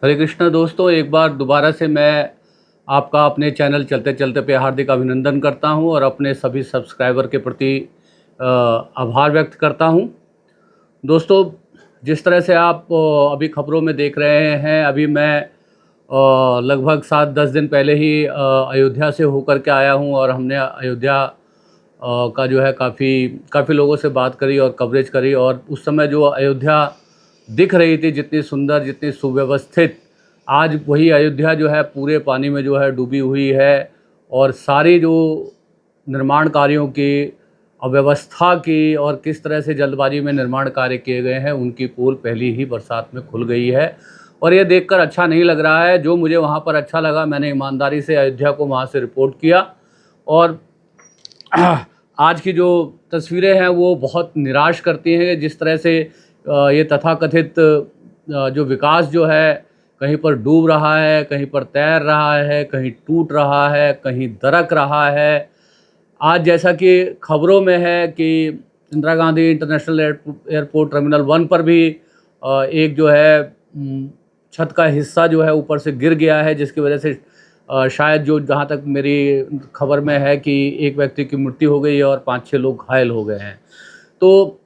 हरे कृष्णा दोस्तों, एक बार दोबारा से मैं आपका अपने चैनल चलते चलते पे हार्दिक अभिनंदन करता हूं और अपने सभी सब्सक्राइबर के प्रति आभार व्यक्त करता हूं। दोस्तों, जिस तरह से आप अभी खबरों में देख रहे हैं, अभी मैं लगभग 7-10 दिन पहले ही अयोध्या से होकर के आया हूं और हमने अयोध्या का जो है काफ़ी लोगों से बात करी और कवरेज करी। और उस समय जो अयोध्या दिख रही थी, जितनी सुंदर, जितनी सुव्यवस्थित, आज वही अयोध्या जो है पूरे पानी में जो है डूबी हुई है। और सारी जो निर्माण कार्यों की अव्यवस्था की और किस तरह से जल्दबाजी में निर्माण कार्य किए गए हैं, उनकी पोल पहली ही बरसात में खुल गई है। और ये देखकर अच्छा नहीं लग रहा है। जो मुझे वहाँ पर अच्छा लगा, मैंने ईमानदारी से अयोध्या को वहाँ से रिपोर्ट किया। और आज की जो तस्वीरें हैं वो बहुत निराश करती हैं। जिस तरह से ये तथाकथित जो विकास जो है, कहीं पर डूब रहा है, कहीं पर तैर रहा है, कहीं टूट रहा है, कहीं दरक रहा है। आज जैसा कि खबरों में है कि Indira Gandhi international airport terminal 1 पर भी एक जो है छत का हिस्सा जो है ऊपर से गिर गया है, जिसकी वजह से शायद, जो जहाँ तक मेरी खबर में है, कि एक व्यक्ति की मृत्यु हो गई है और 5-6 लोग घायल हो गए हैं। तो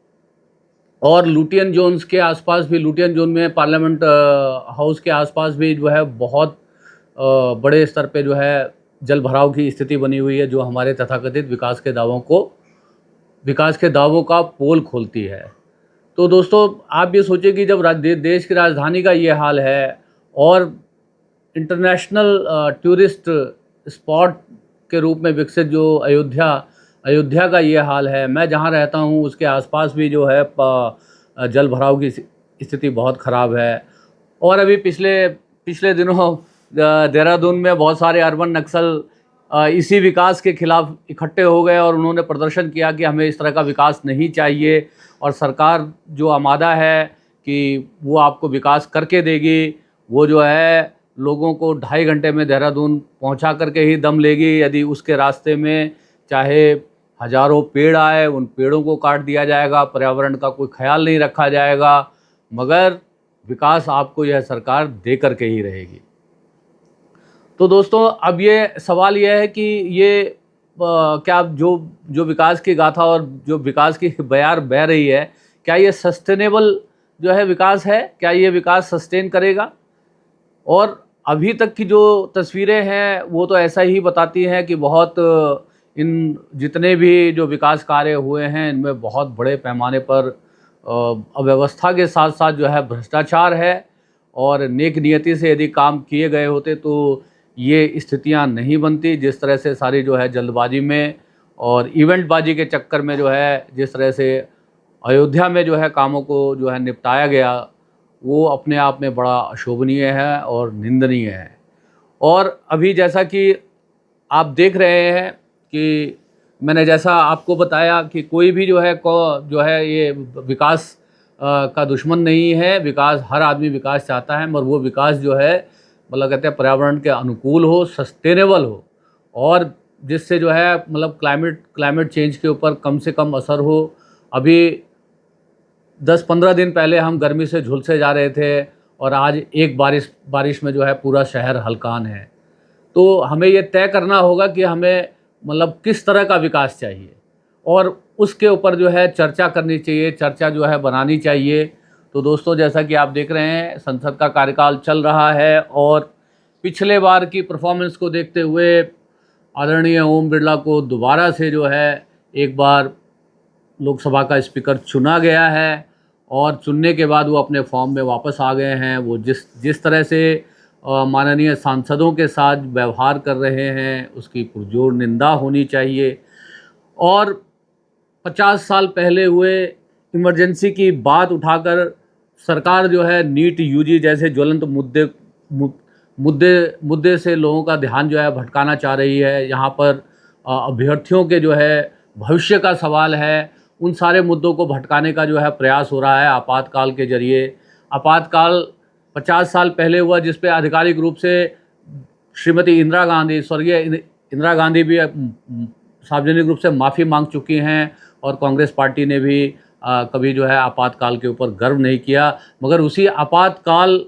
और लुटियन जोन्स के आसपास भी, लुटियन जोन में पार्लियामेंट हाउस के आसपास भी जो है बहुत बड़े स्तर पे जो है जल भराव की स्थिति बनी हुई है, जो हमारे तथाकथित विकास के दावों का पोल खोलती है। तो दोस्तों, आप ये सोचिए कि जब देश की राजधानी का ये हाल है और इंटरनेशनल टूरिस्ट स्पॉट के रूप में विकसित जो अयोध्या का ये हाल है, मैं जहाँ रहता हूँ उसके आसपास भी जो है जल भराव की स्थिति बहुत ख़राब है। और अभी पिछले दिनों देहरादून में बहुत सारे अर्बन नक्सल इसी विकास के खिलाफ इकट्ठे हो गए और उन्होंने प्रदर्शन किया कि हमें इस तरह का विकास नहीं चाहिए और सरकार जो आमादा है कि वो आपको विकास करके देगी, वो जो है लोगों को 2.5 घंटे में देहरादून पहुंचा करके ही दम लेगी। यदि उसके रास्ते में चाहे हजारों पेड़ आए, उन पेड़ों को काट दिया जाएगा, पर्यावरण का कोई ख्याल नहीं रखा जाएगा, मगर विकास आपको यह सरकार दे करके ही रहेगी। तो दोस्तों, अब ये सवाल यह है कि ये क्या जो विकास की गाथा और जो विकास की बयार बह रही है, क्या ये सस्टेनेबल जो है विकास है? क्या ये विकास सस्टेन करेगा? और अभी तक की जो तस्वीरें हैं वो तो ऐसा ही बताती हैं कि बहुत इन जितने भी जो विकास कार्य हुए हैं, इनमें बहुत बड़े पैमाने पर अव्यवस्था के साथ साथ जो है भ्रष्टाचार है। और नेक नियति से यदि काम किए गए होते तो ये स्थितियां नहीं बनती। जिस तरह से सारी जो है जल्दबाजी में और इवेंटबाजी के चक्कर में जो है, जिस तरह से अयोध्या में जो है कामों को जो है निपटाया गया, वो अपने आप में बड़ा अशोभनीय है और निंदनीय है। और अभी जैसा कि आप देख रहे हैं कि मैंने जैसा आपको बताया कि कोई भी जो है ये विकास का दुश्मन नहीं है। विकास, हर आदमी विकास चाहता है, मगर वो विकास जो है मतलब कहते हैं पर्यावरण के अनुकूल हो, सस्टेनेबल हो, और जिससे जो है मतलब क्लाइमेट चेंज के ऊपर कम से कम असर हो। अभी 10-15 दिन पहले हम गर्मी से झुलसे जा रहे थे और आज एक बारिश में जो है पूरा शहर हलकान है। तो हमें ये तय करना होगा कि हमें मतलब किस तरह का विकास चाहिए और उसके ऊपर जो है चर्चा करनी चाहिए, चर्चा जो है बनानी चाहिए। तो दोस्तों, जैसा कि आप देख रहे हैं, संसद का कार्यकाल चल रहा है और पिछले बार की परफॉर्मेंस को देखते हुए आदरणीय ओम बिरला को दोबारा से जो है एक बार लोकसभा का स्पीकर चुना गया है। और चुनने के बाद वो अपने फॉर्म में वापस आ गए हैं। वो जिस तरह से माननीय सांसदों के साथ व्यवहार कर रहे हैं, उसकी पुरजोर निंदा होनी चाहिए। और 50 साल पहले हुए इमरजेंसी की बात उठाकर सरकार जो है नीट यूजी जैसे ज्वलंत मुद्दे से लोगों का ध्यान जो है भटकाना चाह रही है। यहाँ पर अभ्यर्थियों के जो है भविष्य का सवाल है, उन सारे मुद्दों को भटकाने का जो है प्रयास हो रहा है आपातकाल के जरिए। आपातकाल 50 साल पहले हुआ, जिस पे आधिकारिक रूप से श्रीमती इंदिरा गांधी, स्वर्गीय इंदिरा गांधी भी सार्वजनिक रूप से माफ़ी मांग चुकी हैं और कांग्रेस पार्टी ने भी कभी जो है आपातकाल के ऊपर गर्व नहीं किया। मगर उसी आपातकाल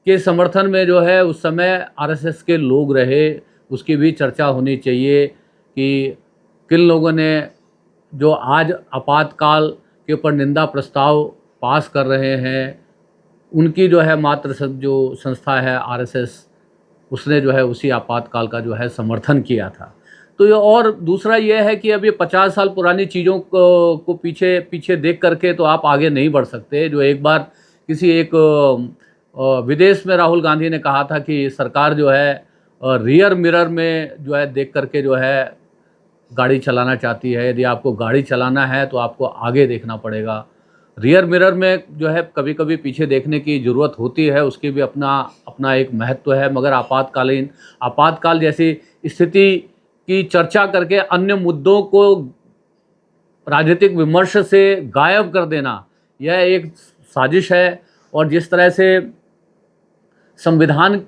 के समर्थन में जो है उस समय आरएसएस के लोग रहे, उसकी भी चर्चा होनी चाहिए कि किन लोगों ने जो आज आपातकाल के ऊपर निंदा प्रस्ताव पास कर रहे हैं, उनकी जो है मात्र जो संस्था है आरएसएस, उसने जो है उसी आपातकाल का जो है समर्थन किया था। तो ये, और दूसरा ये है कि अब ये 50 साल पुरानी चीज़ों को पीछे पीछे देख करके तो आप आगे नहीं बढ़ सकते। जो एक बार किसी एक विदेश में राहुल गांधी ने कहा था कि सरकार जो है रियर मिरर में जो है देख करके जो है गाड़ी चलाना चाहती है। यदि आपको गाड़ी चलाना है तो आपको आगे देखना पड़ेगा। रियर मिरर में जो है कभी कभी पीछे देखने की ज़रूरत होती है, उसकी भी अपना अपना एक महत्व है, मगर आपातकाल जैसी स्थिति की चर्चा करके अन्य मुद्दों को राजनीतिक विमर्श से गायब कर देना, यह एक साजिश है। और जिस तरह से संविधान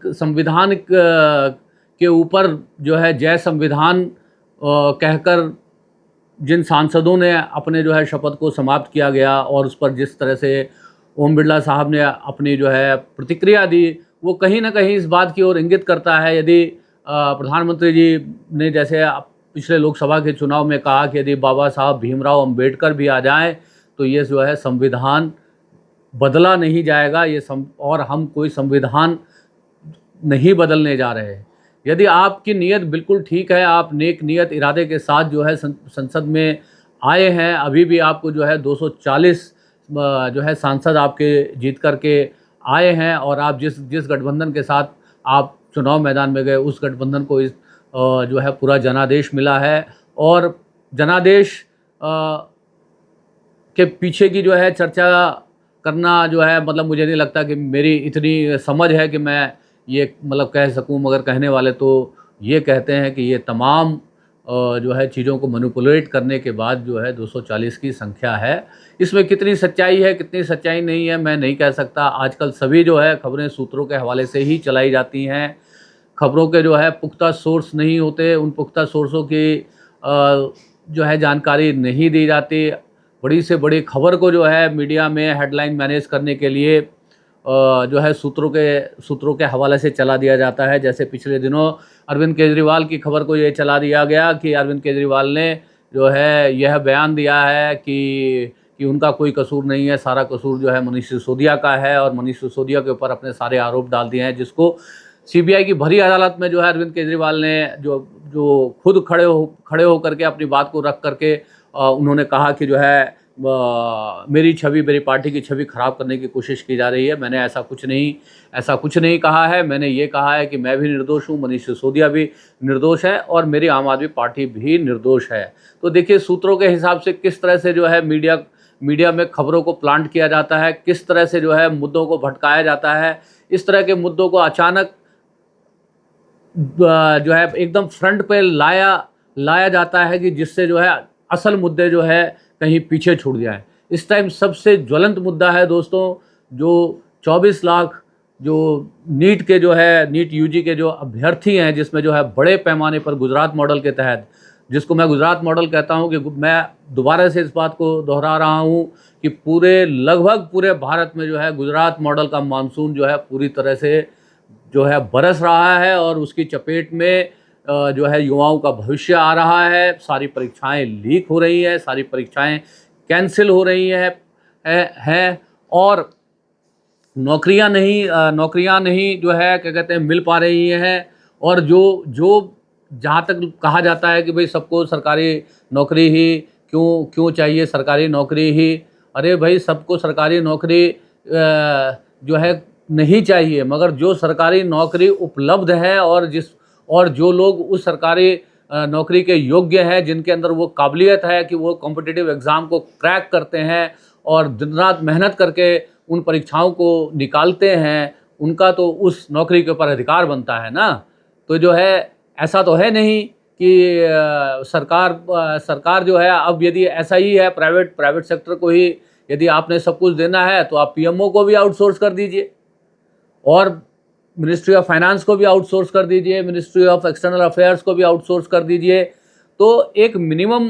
के ऊपर जो है जय संविधान कहकर जिन सांसदों ने अपने जो है शपथ को समाप्त किया गया, और उस पर जिस तरह से ओम बिरला साहब ने अपनी जो है प्रतिक्रिया दी, वो कहीं ना कहीं इस बात की ओर इंगित करता है। यदि प्रधानमंत्री जी ने जैसे पिछले लोकसभा के चुनाव में कहा कि यदि बाबा साहब भीमराव अंबेडकर भी आ जाएं तो ये जो है संविधान बदला नहीं जाएगा, और हम कोई संविधान नहीं बदलने जा रहे हैं। यदि आपकी नीयत बिल्कुल ठीक है, आप नेक नीयत इरादे के साथ जो है संसद में आए हैं, अभी भी आपको जो है 240 जो है सांसद आपके जीत करके आए हैं, और आप जिस गठबंधन के साथ आप चुनाव मैदान में गए उस गठबंधन को जो है पूरा जनादेश मिला है। और जनादेश के पीछे की जो है चर्चा करना जो है, मतलब मुझे नहीं लगता कि मेरी इतनी समझ है कि मैं ये मतलब कह सकूं, मगर कहने वाले तो ये कहते हैं कि ये तमाम जो है चीज़ों को मैनिपुलेट करने के बाद जो है 240 की संख्या है। इसमें कितनी सच्चाई है कितनी सच्चाई नहीं है मैं नहीं कह सकता। आजकल सभी जो है खबरें सूत्रों के हवाले से ही चलाई जाती हैं। खबरों के जो है पुख्ता सोर्स नहीं होते, उन पुख्ता सोर्सों की जो है जानकारी नहीं दी जाती। बड़ी से बड़ी खबर को जो है मीडिया में हेडलाइन मैनेज करने के लिए जो है सूत्रों के हवाले से चला दिया जाता है। जैसे पिछले दिनों अरविंद केजरीवाल की खबर को ये चला दिया गया कि अरविंद केजरीवाल ने जो है यह बयान दिया है कि उनका कोई कसूर नहीं है, सारा कसूर जो है मनीष सिसोदिया का है, और मनीष सिसोदिया के ऊपर अपने सारे आरोप डाल दिए हैं, जिसको सीबीआई की भरी अदालत में जो है अरविंद केजरीवाल ने जो खुद खड़े हो करके अपनी बात को रख करके उन्होंने कहा कि जो है मेरी छवि, मेरी पार्टी की छवि खराब करने की कोशिश की जा रही है। मैंने ऐसा कुछ नहीं कहा है। मैंने ये कहा है कि मैं भी निर्दोष हूँ, मनीष सिसोदिया भी निर्दोष है, और मेरी आम आदमी पार्टी भी निर्दोष है। तो देखिए सूत्रों के हिसाब से किस तरह से जो है मीडिया में खबरों को प्लांट किया जाता है, किस तरह से जो है मुद्दों को भटकाया जाता है। इस तरह के मुद्दों को अचानक जो है एकदम फ्रंट पे लाया जाता है कि जिससे जो है असल मुद्दे जो है कहीं पीछे छूट जाए। इस टाइम सबसे ज्वलंत मुद्दा है दोस्तों, जो 24 लाख जो नीट यूजी के जो अभ्यर्थी हैं, जिसमें जो है बड़े पैमाने पर गुजरात मॉडल के तहत, जिसको मैं गुजरात मॉडल कहता हूं, कि मैं दोबारा से इस बात को दोहरा रहा हूं कि लगभग पूरे भारत में जो है गुजरात मॉडल का मानसून जो है पूरी तरह से जो है बरस रहा है, और उसकी चपेट में जो है युवाओं का भविष्य आ रहा है। सारी परीक्षाएं लीक हो रही हैं, सारी परीक्षाएं कैंसिल हो रही हैं, और नौकरियां नहीं जो है क्या कहते हैं मिल पा रही हैं। और जो जहाँ तक कहा जाता है कि भाई सबको सरकारी नौकरी ही क्यों चाहिए, सरकारी नौकरी ही, अरे भाई सबको सरकारी नौकरी जो है नहीं चाहिए, मगर जो सरकारी नौकरी उपलब्ध है और जो लोग उस सरकारी नौकरी के योग्य हैं, जिनके अंदर वो काबिलियत है कि वो कॉम्पिटिटिव एग्ज़ाम को क्रैक करते हैं और दिन रात मेहनत करके उन परीक्षाओं को निकालते हैं, उनका तो उस नौकरी के ऊपर अधिकार बनता है ना। तो जो है ऐसा तो है नहीं कि सरकार जो है, अब यदि ऐसा ही है प्राइवेट सेक्टर को ही यदि आपने सब कुछ देना है तो आप पीएमओ को भी आउटसोर्स कर दीजिए, और मिनिस्ट्री ऑफ फाइनेंस को भी आउटसोर्स कर दीजिए, मिनिस्ट्री ऑफ एक्सटर्नल अफेयर्स को भी आउटसोर्स कर दीजिए। तो एक मिनिमम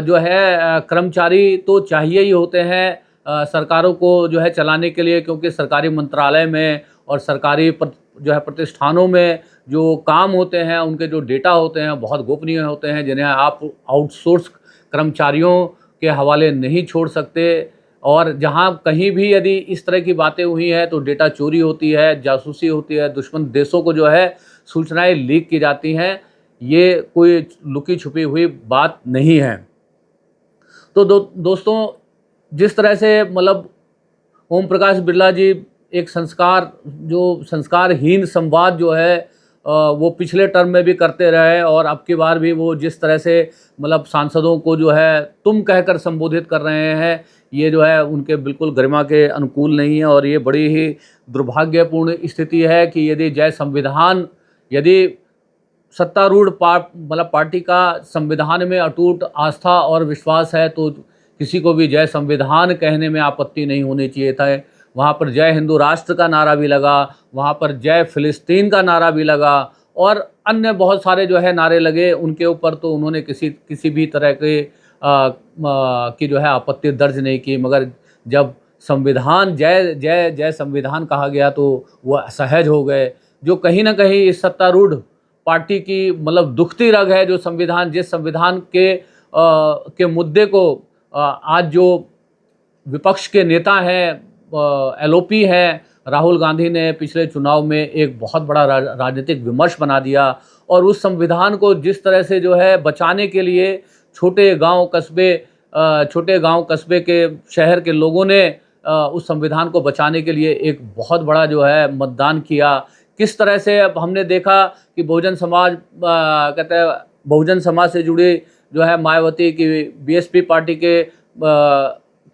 जो है कर्मचारी तो चाहिए ही होते हैं सरकारों को जो है चलाने के लिए, क्योंकि सरकारी मंत्रालय में और सरकारी जो है प्रतिष्ठानों में जो काम होते हैं, उनके जो डेटा होते हैं बहुत गोपनीय होते हैं, जिन्हें आप आउटसोर्स कर्मचारियों के हवाले नहीं छोड़ सकते। और जहां कहीं भी यदि इस तरह की बातें हुई हैं तो डेटा चोरी होती है, जासूसी होती है, दुश्मन देशों को जो है सूचनाएं लीक की जाती हैं। ये कोई लुकी छुपी हुई बात नहीं है। तो दोस्तों, जिस तरह से मतलब ओम प्रकाश बिरला जी एक संस्कारहीन संवाद जो है वो पिछले टर्म में भी करते रहे, और अब की बार भी वो जिस तरह से मतलब सांसदों को जो है तुम कहकर संबोधित कर रहे हैं, ये जो है उनके बिल्कुल गरिमा के अनुकूल नहीं है। और ये बड़ी ही दुर्भाग्यपूर्ण स्थिति है कि यदि सत्तारूढ़ मतलब पार्टी का संविधान में अटूट आस्था और विश्वास है तो किसी को भी जय संविधान कहने में आपत्ति नहीं होनी चाहिए था। वहाँ पर जय हिंदू राष्ट्र का नारा भी लगा, वहाँ पर जय फिलिस्तीन का नारा भी लगा, और अन्य बहुत सारे जो है नारे लगे। उनके ऊपर तो उन्होंने किसी भी तरह के की जो है आपत्ति दर्ज नहीं की। मगर जब संविधान जय जय जय संविधान कहा गया तो वो असहज हो गए, जो कहीं ना कहीं इस सत्तारूढ़ पार्टी की मतलब दुखती रग है। जो जिस संविधान के मुद्दे को आज जो विपक्ष के नेता हैं, एलओपी हैं, राहुल गांधी ने पिछले चुनाव में एक बहुत बड़ा राजनीतिक विमर्श बना दिया। और उस संविधान को जिस तरह से जो है बचाने के लिए छोटे गांव कस्बे के शहर के लोगों ने उस संविधान को बचाने के लिए एक बहुत बड़ा जो है मतदान किया। किस तरह से अब हमने देखा कि बहुजन समाज से जुड़ी जो है मायावती की बीएसपी पार्टी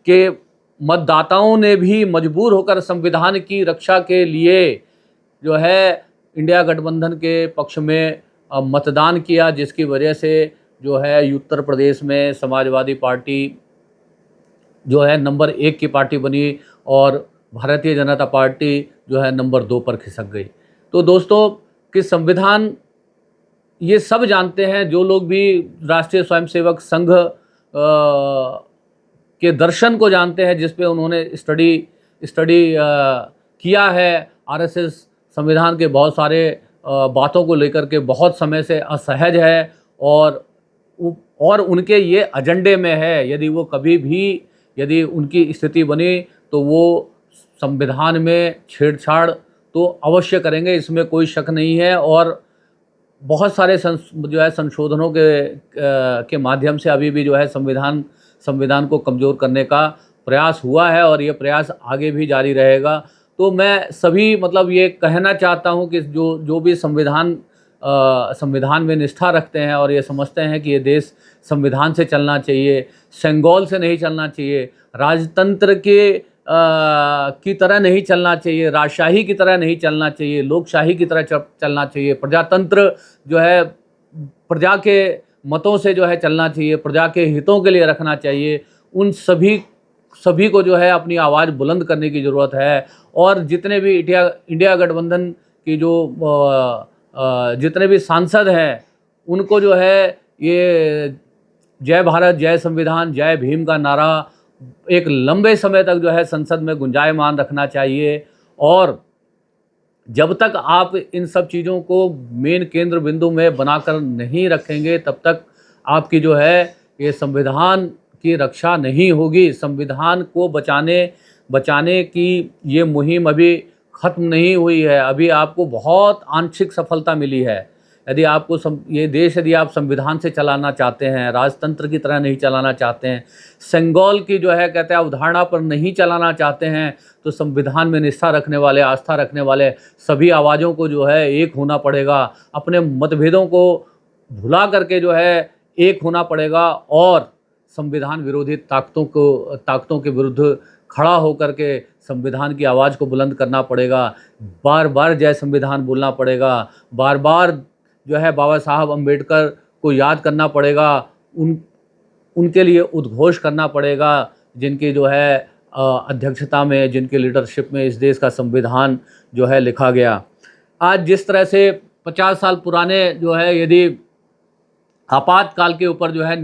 के मतदाताओं ने भी मजबूर होकर संविधान की रक्षा के लिए जो है इंडिया गठबंधन के पक्ष में मतदान किया, जिसकी वजह से जो है उत्तर प्रदेश में समाजवादी पार्टी जो है नंबर 1 की पार्टी बनी और भारतीय जनता पार्टी जो है नंबर 2 पर खिसक गई। तो दोस्तों, कि संविधान ये सब जानते हैं, जो लोग भी राष्ट्रीय स्वयंसेवक संघ के दर्शन को जानते हैं, जिस पे उन्होंने स्टडी किया है। आरएसएस संविधान के बहुत सारे बातों को लेकर के बहुत समय से असहज है, और उनके ये एजेंडे में है। यदि उनकी स्थिति बनी तो वो संविधान में छेड़छाड़ तो अवश्य करेंगे, इसमें कोई शक नहीं है। और बहुत सारे जो है संशोधनों के माध्यम से अभी भी जो है संविधान को कमज़ोर करने का प्रयास हुआ है, और ये प्रयास आगे भी जारी रहेगा। तो मैं सभी मतलब ये कहना चाहता हूँ कि जो भी संविधान में निष्ठा रखते हैं और ये समझते हैं कि ये देश संविधान से चलना चाहिए, सेंगोल से नहीं चलना चाहिए, राजतंत्र की तरह नहीं चलना चाहिए, राजशाही की तरह नहीं चलना चाहिए, लोकशाही की तरह चलना चाहिए, प्रजातंत्र जो है प्रजा के मतों से जो है चलना चाहिए, प्रजा के हितों के लिए रखना चाहिए। उन सभी को जो है अपनी आवाज़ बुलंद करने की ज़रूरत है। और जितने भी इंडिया गठबंधन की जितने भी सांसद हैं, उनको जो है ये जय भारत, जय संविधान, जय भीम का नारा एक लंबे समय तक जो है संसद में गुंजायमान रखना चाहिए। और जब तक आप इन सब चीज़ों को मेन केंद्र बिंदु में बनाकर नहीं रखेंगे, तब तक आपकी जो है ये संविधान की रक्षा नहीं होगी। संविधान को बचाने की ये मुहिम अभी ख़त्म नहीं हुई है। अभी आपको बहुत आंशिक सफलता मिली है। यदि आप संविधान से चलाना चाहते हैं, राजतंत्र की तरह नहीं चलाना चाहते हैं, सेंगोल की जो है कहते हैं अवधारणा पर नहीं चलाना चाहते हैं, तो संविधान में निष्ठा रखने वाले, आस्था रखने वाले सभी आवाज़ों को जो है एक होना पड़ेगा। अपने मतभेदों को भुला करके जो है एक होना पड़ेगा, और संविधान विरोधी ताकतों के विरुद्ध खड़ा होकर के संविधान की आवाज़ को बुलंद करना पड़ेगा। बार बार जय संविधान बोलना पड़ेगा, बार बार जो है बाबा साहब अम्बेडकर को याद करना पड़ेगा, उनके लिए उद्घोष करना पड़ेगा, जिनकी जो है अध्यक्षता में, जिनके लीडरशिप में इस देश का संविधान जो है लिखा गया। आज जिस तरह से 50 साल पुराने जो है यदि आपातकाल के ऊपर जो है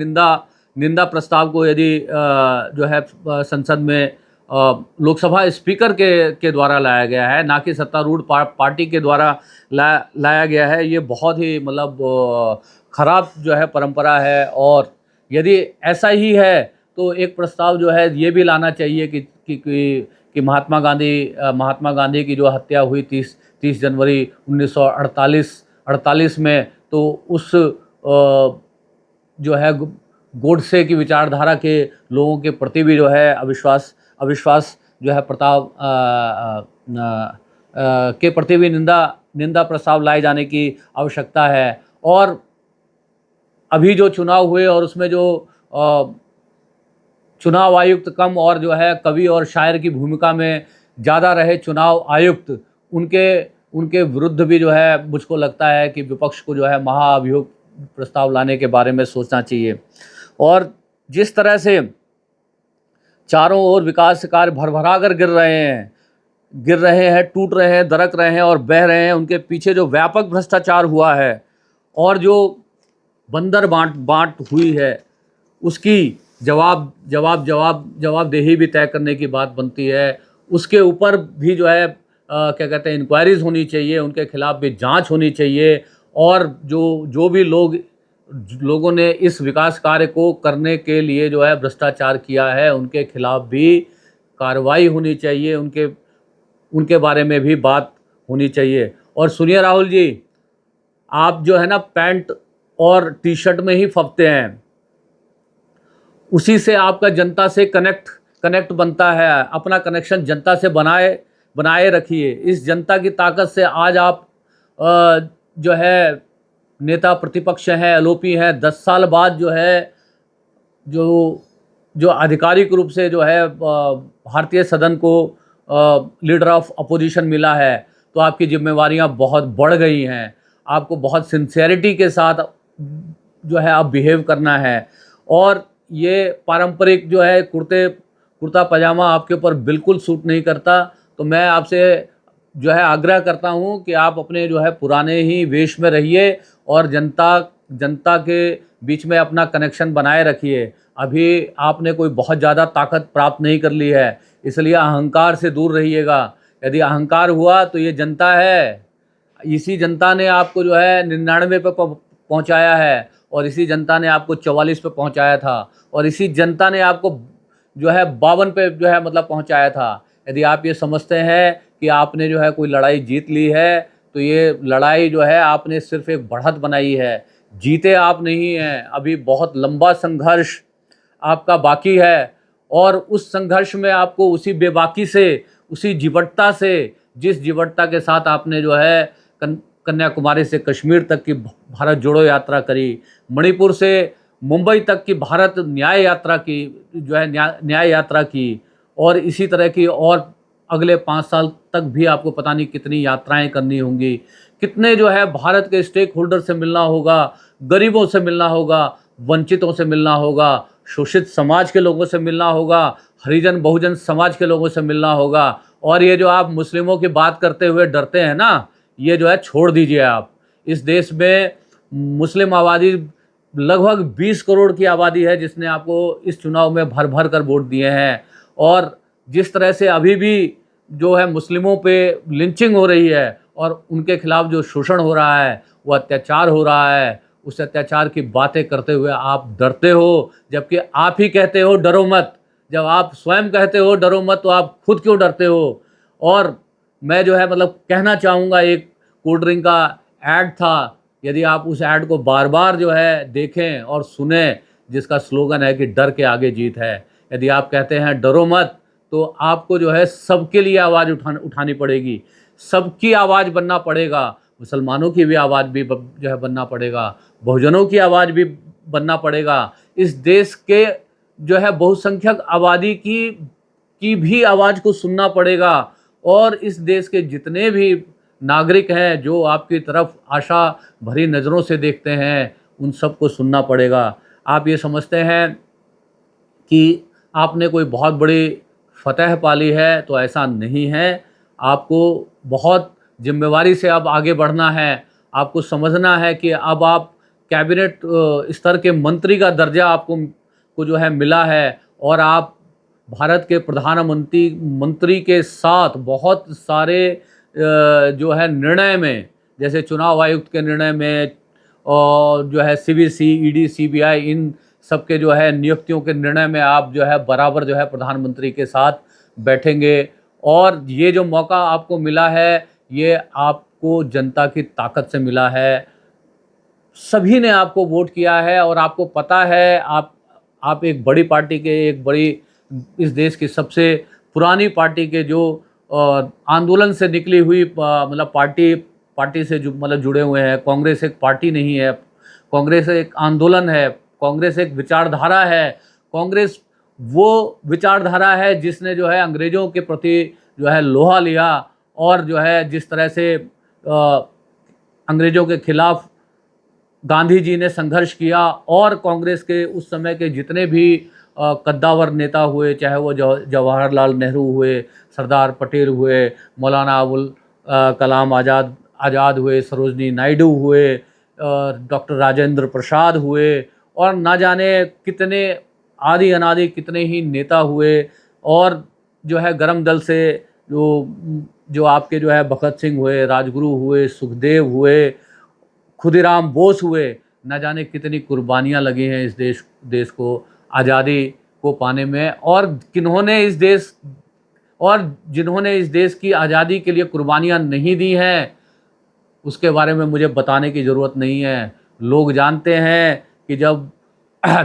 निंदा प्रस्ताव को यदि जो है संसद में लोकसभा स्पीकर के द्वारा लाया गया है, ना कि सत्तारूढ़ पार्टी के द्वारा लाया गया है। ये बहुत ही मतलब खराब जो है परंपरा है। और यदि ऐसा ही है तो एक प्रस्ताव जो है ये भी लाना चाहिए कि महात्मा गांधी की जो हत्या हुई 30 जनवरी 1948 में, तो उस जो है गोडसे की विचारधारा के लोगों के प्रति भी जो है अविश्वास जो है के प्रति भी निंदा प्रस्ताव लाए जाने की आवश्यकता है। और अभी जो चुनाव हुए और उसमें जो चुनाव आयुक्त कम और जो है कवि और शायर की भूमिका में ज़्यादा रहे चुनाव आयुक्त, उनके विरुद्ध भी जो है मुझको लगता है कि विपक्ष को जो है महाअभियोग प्रस्ताव लाने के बारे में सोचना चाहिए। और जिस तरह से चारों ओर विकास कार्य भरभरा कर गिर रहे हैं, टूट रहे हैं, दरक रहे हैं और बह रहे हैं, उनके पीछे जो व्यापक भ्रष्टाचार हुआ है और जो बंदर बांट हुई है, उसकी जवाबदेही भी तय करने की बात बनती है। उसके ऊपर भी जो है क्या कहते हैं, इंक्वायरीज होनी चाहिए, उनके खिलाफ भी जांच होनी चाहिए। और जो भी लोगों ने इस विकास कार्य को करने के लिए जो है भ्रष्टाचार किया है, उनके खिलाफ भी कार्रवाई होनी चाहिए, उनके बारे में भी बात होनी चाहिए। और सुनिए राहुल जी, आप जो है ना पैंट और टी शर्ट में ही फंसते हैं, उसी से आपका जनता से कनेक्ट बनता है। अपना कनेक्शन जनता से बनाए रखिए। इस जनता की ताकत से आज आप जो है नेता प्रतिपक्ष हैं, एलओपी हैं। 10 साल बाद जो है जो आधिकारिक रूप से जो है भारतीय सदन को लीडर ऑफ अपोजिशन मिला है, तो आपकी जिम्मेवारियां बहुत बढ़ गई हैं। आपको बहुत सिंसियरिटी के साथ जो है आप बिहेव करना है। और ये पारंपरिक जो है कुर्ता पजामा आपके ऊपर बिल्कुल सूट नहीं करता। तो मैं आपसे जो है आग्रह करता हूँ कि आप अपने जो है पुराने ही वेश में रहिए और जनता के बीच में अपना कनेक्शन बनाए रखिए। अभी आपने कोई बहुत ज़्यादा ताकत प्राप्त नहीं कर ली है, इसलिए अहंकार से दूर रहिएगा। यदि अहंकार हुआ तो ये जनता है, इसी जनता ने आपको जो है 99 पे पहुँचाया है, और इसी जनता ने आपको 44 पे पहुँचाया था, और इसी जनता ने आपको जो है 52 पे जो है मतलब पहुँचाया था। यदि आप ये समझते हैं कि आपने जो है कोई लड़ाई जीत ली है, तो ये लड़ाई जो है आपने सिर्फ एक बढ़त बनाई है, जीते आप नहीं हैं। अभी बहुत लंबा संघर्ष आपका बाकी है, और उस संघर्ष में आपको उसी बेबाकी से, उसी जीवटता से, जिस जीवटता के साथ आपने जो है कन्याकुमारी से कश्मीर तक की भारत जोड़ो यात्रा करी, मणिपुर से मुंबई तक की भारत न्याय यात्रा की जो है न्याय यात्रा की, और इसी तरह की और अगले 5 साल तक भी आपको पता नहीं कितनी यात्राएं करनी होंगी। कितने जो है भारत के स्टेक होल्डर से मिलना होगा, गरीबों से मिलना होगा, वंचितों से मिलना होगा, शोषित समाज के लोगों से मिलना होगा, हरिजन बहुजन समाज के लोगों से मिलना होगा। और ये जो आप मुस्लिमों की बात करते हुए डरते हैं ना, ये जो है छोड़ दीजिए आप। इस देश में मुस्लिम आबादी लगभग 20 करोड़ की आबादी है, जिसने आपको इस चुनाव में भर कर वोट दिए हैं। और जिस तरह से अभी भी जो है मुस्लिमों पे लिंचिंग हो रही है और उनके खिलाफ जो शोषण हो रहा है, वो अत्याचार हो रहा है, उस अत्याचार की बातें करते हुए आप डरते हो, जबकि आप ही कहते हो डरो मत। जब आप स्वयं कहते हो डरो मत, तो आप खुद क्यों डरते हो? और मैं जो है मतलब कहना चाहूँगा, एक कोल्ड ड्रिंक का ऐड था, यदि आप उस ऐड को बार बार जो है देखें और सुने, जिसका स्लोगन है कि डर के आगे जीत है। यदि आप कहते हैं डरो मत, तो आपको जो है सबके लिए आवाज़ उठानी पड़ेगी, सबकी आवाज़ बनना पड़ेगा। मुसलमानों की भी आवाज़ भी जो है बनना पड़ेगा, बहुजनों की आवाज़ भी बनना पड़ेगा। इस देश के जो है बहुसंख्यक आबादी की भी आवाज़ को सुनना पड़ेगा। और इस देश के जितने भी नागरिक हैं जो आपकी तरफ आशा भरी नज़रों से देखते हैं, उन सबको सुनना पड़ेगा। आप ये समझते हैं कि आपने कोई बहुत बड़ी फतह पाली है, तो ऐसा नहीं है। आपको बहुत जिम्मेवारी से अब आगे बढ़ना है। आपको समझना है कि अब आप कैबिनेट स्तर के मंत्री का दर्जा आपको जो है मिला है, और आप भारत के प्रधानमंत्री के साथ बहुत सारे जो है निर्णय में, जैसे चुनाव आयुक्त के निर्णय में और जो है सीवीसी, ईडी, सीबीआई, इन सबके जो है नियुक्तियों के निर्णय में आप जो है बराबर जो है प्रधानमंत्री के साथ बैठेंगे। और ये जो मौका आपको मिला है, ये आपको जनता की ताकत से मिला है। सभी ने आपको वोट किया है और आपको पता है, आप एक बड़ी पार्टी के, एक बड़ी इस देश की सबसे पुरानी पार्टी के जो आंदोलन से निकली हुई मतलब पार्टी से जो मतलब जुड़े हुए हैं। कांग्रेस एक पार्टी नहीं है, कांग्रेस एक आंदोलन है, कांग्रेस एक विचारधारा है। कांग्रेस वो विचारधारा है जिसने जो है अंग्रेज़ों के प्रति जो है लोहा लिया और जो है जिस तरह से अंग्रेज़ों के खिलाफ गांधी जी ने संघर्ष किया। और कांग्रेस के उस समय के जितने भी कद्दावर नेता हुए, चाहे वो जवाहरलाल नेहरू हुए, सरदार पटेल हुए, मौलाना अबुल कलाम आज़ाद हुए, सरोजनी नायडू हुए, डॉक्टर राजेंद्र प्रसाद हुए, और ना जाने कितने आदि अनादि कितने ही नेता हुए। और जो है गरम दल से जो आपके जो है भगत सिंह हुए, राजगुरु हुए, सुखदेव हुए, खुदीराम बोस हुए, न जाने कितनी कुर्बानियाँ लगी हैं इस देश को आज़ादी को पाने में। और जिन्होंने इस देश की आज़ादी के लिए कुर्बानियाँ नहीं दी हैं, उसके बारे में मुझे बताने की ज़रूरत नहीं है। लोग जानते हैं कि जब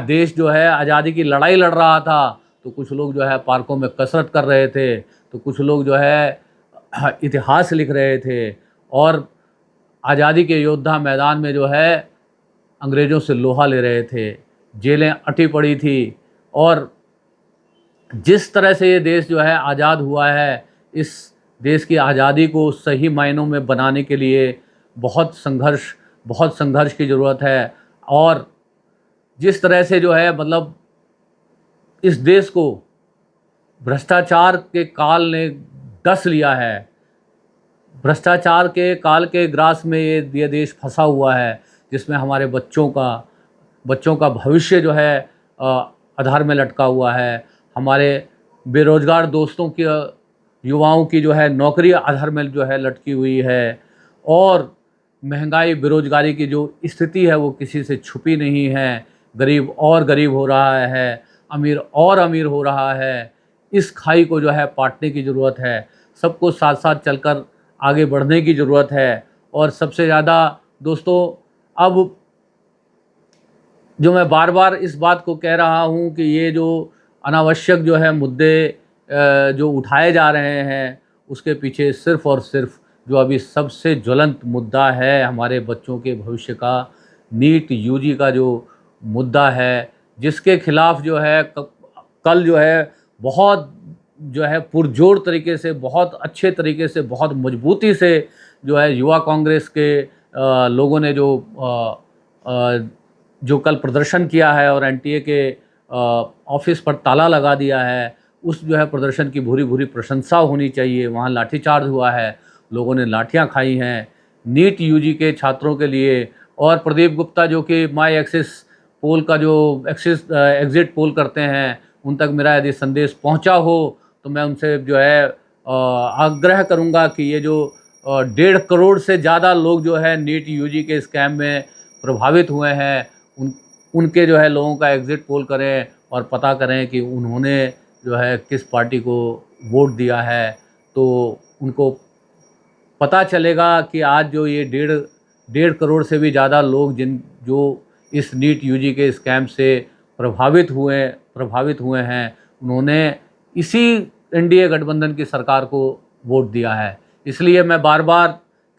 देश जो है आज़ादी की लड़ाई लड़ रहा था, तो कुछ लोग जो है पार्कों में कसरत कर रहे थे, तो कुछ लोग जो है इतिहास लिख रहे थे, और आज़ादी के योद्धा मैदान में जो है अंग्रेज़ों से लोहा ले रहे थे, जेलें अटी पड़ी थी। और जिस तरह से ये देश जो है आज़ाद हुआ है, इस देश की आज़ादी को सही मायनों में बनाने के लिए बहुत संघर्ष की ज़रूरत है। और जिस तरह से जो है मतलब इस देश को भ्रष्टाचार के काल ने डस लिया है, भ्रष्टाचार के काल के ग्रास में ये देश फंसा हुआ है, जिसमें हमारे बच्चों का भविष्य जो है आधार में लटका हुआ है। हमारे बेरोजगार दोस्तों की, युवाओं की जो है नौकरी आधार में जो है लटकी हुई है। और महंगाई, बेरोजगारी की जो स्थिति है वो किसी से छुपी नहीं है। गरीब और गरीब हो रहा है, अमीर और अमीर हो रहा है। इस खाई को जो है पाटने की ज़रूरत है। सबको साथ साथ चलकर आगे बढ़ने की ज़रूरत है। और सबसे ज़्यादा दोस्तों, अब जो मैं बार बार इस बात को कह रहा हूँ कि ये जो अनावश्यक जो है मुद्दे जो उठाए जा रहे हैं, उसके पीछे सिर्फ़ और सिर्फ जो अभी सबसे ज्वलंत मुद्दा है हमारे बच्चों के भविष्य का, नीट यूजी का जो मुद्दा है, जिसके खिलाफ जो है कल जो है बहुत जो है पुरजोर तरीके से, बहुत अच्छे तरीके से, बहुत मजबूती से जो है युवा कांग्रेस के लोगों ने जो कल प्रदर्शन किया है और एनटीए के ऑफिस पर ताला लगा दिया है, उस जो है प्रदर्शन की भूरी भूरी प्रशंसा होनी चाहिए। वहाँ लाठीचार्ज हुआ है, लोगों ने लाठियाँ खाई हैं नीट यूजी के छात्रों के लिए। और प्रदीप गुप्ता जो कि माई एक्सिस पोल का जो एग्ज़िट पोल करते हैं, उन तक मेरा यदि संदेश पहुंचा हो तो मैं उनसे जो है आग्रह करूंगा कि ये जो 1.5 करोड़ से ज़्यादा लोग जो है नीट यूजी के स्कैम में प्रभावित हुए हैं, उनके जो है लोगों का एग्ज़िट पोल करें और पता करें कि उन्होंने जो है किस पार्टी को वोट दिया है। तो उनको पता चलेगा कि आज जो ये 1.5 करोड़ से भी ज़्यादा लोग जो इस नीट यूजी के स्कैम से प्रभावित हुए हैं, उन्होंने इसी एनडीए गठबंधन की सरकार को वोट दिया है। इसलिए मैं बार बार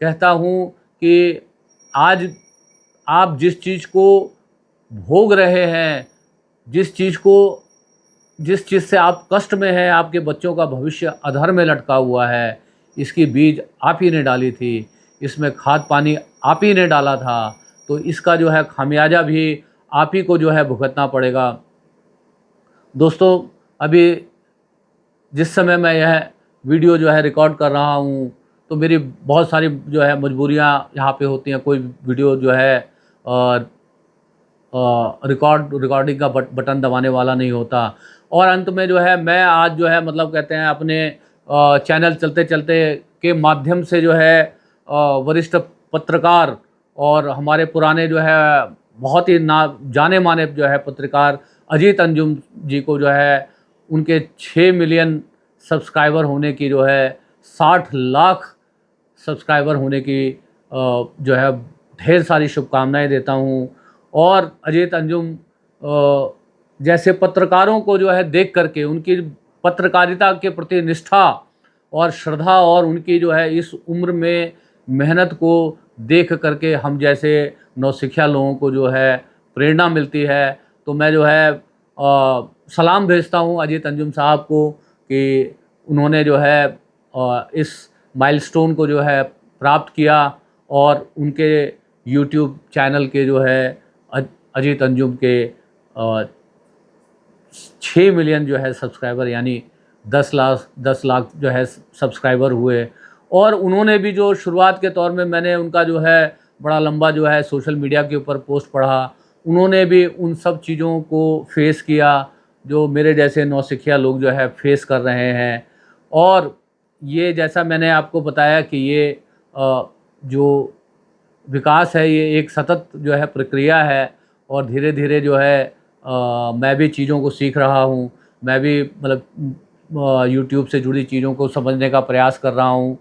कहता हूँ कि आज आप जिस चीज़ को भोग रहे हैं, जिस चीज़ से आप कष्ट में हैं, आपके बच्चों का भविष्य अधर में लटका हुआ है, इसकी बीज आप ही ने डाली थी, इसमें खाद पानी आप ही ने डाला था, तो इसका जो है खामियाजा भी आप ही को जो है भुगतना पड़ेगा। दोस्तों, अभी जिस समय मैं यह वीडियो जो है रिकॉर्ड कर रहा हूँ, तो मेरी बहुत सारी जो है मजबूरियाँ यहाँ पे होती हैं। कोई वीडियो जो है रिकॉर्डिंग का बटन दबाने वाला नहीं होता, और अंत में जो है मैं आज जो है मतलब कहते हैं अपने चैनल चलते चलते के माध्यम से जो है वरिष्ठ पत्रकार और हमारे पुराने जो है बहुत ही ना जाने माने जो है पत्रकार अजीत अंजुम जी को जो है उनके 6 मिलियन सब्सक्राइबर होने की जो है 60 लाख सब्सक्राइबर होने की जो है ढेर सारी शुभकामनाएं देता हूं। और अजीत अंजुम जैसे पत्रकारों को जो है देख करके उनकी पत्रकारिता के प्रति निष्ठा और श्रद्धा और उनकी जो है इस उम्र में मेहनत को देख करके हम जैसे नौसिखिया लोगों को जो है प्रेरणा मिलती है। तो मैं जो है सलाम भेजता हूं अजीत अंजुम साहब को कि उन्होंने जो है इस माइलस्टोन को जो है प्राप्त किया और उनके यूट्यूब चैनल के जो है अजीत अंजुम के 6 मिलियन जो है सब्सक्राइबर यानी 10 लाख जो है सब्सक्राइबर हुए। और उन्होंने भी जो शुरुआत के तौर में मैंने उनका जो है बड़ा लंबा जो है सोशल मीडिया के ऊपर पोस्ट पढ़ा, उन्होंने भी उन सब चीज़ों को फेस किया जो मेरे जैसे नौसिखिया लोग जो है फेस कर रहे हैं। और ये जैसा मैंने आपको बताया कि ये जो विकास है ये एक सतत जो है प्रक्रिया है और धीरे धीरे जो है मैं भी चीज़ों को सीख रहा हूँ। मैं भी मतलब यूट्यूब से जुड़ी चीज़ों को समझने का प्रयास कर रहा हूँ।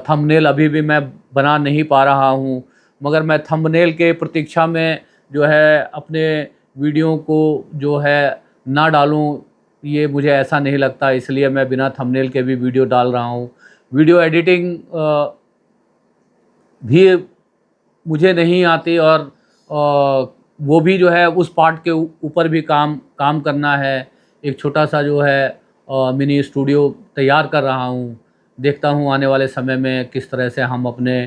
थंबनेल अभी भी मैं बना नहीं पा रहा हूँ, मगर मैं थंबनेल के प्रतीक्षा में जो है अपने वीडियो को जो है ना डालूँ, ये मुझे ऐसा नहीं लगता, इसलिए मैं बिना थंबनेल के भी वीडियो डाल रहा हूँ। वीडियो एडिटिंग भी मुझे नहीं आती और वो भी जो है उस पार्ट के ऊपर भी काम करना है। एक छोटा सा जो है मिनी स्टूडियो तैयार कर रहा हूँ। देखता हूँ आने वाले समय में किस तरह से हम अपने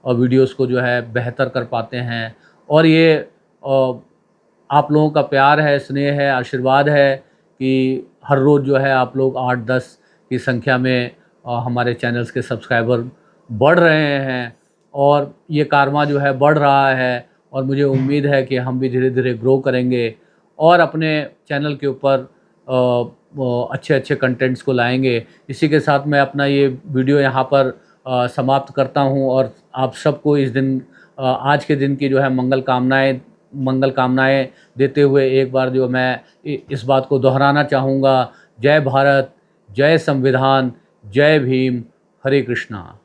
वीडियोस को जो है बेहतर कर पाते हैं। और ये आप लोगों का प्यार है, स्नेह है, आशीर्वाद है कि हर रोज़ जो है आप लोग 8-10 की संख्या में हमारे चैनल्स के सब्सक्राइबर बढ़ रहे हैं और ये कारवां जो है बढ़ रहा है। और मुझे उम्मीद है कि हम भी धीरे धीरे ग्रो करेंगे और अपने चैनल के ऊपर अच्छे अच्छे कंटेंट्स को लाएंगे। इसी के साथ मैं अपना ये वीडियो यहाँ पर समाप्त करता हूँ और आप सबको इस दिन आज के दिन की जो है मंगल कामनाएं देते हुए एक बार जो मैं इस बात को दोहराना चाहूँगा, जय भारत, जय संविधान, जय भीम, हरे कृष्णा।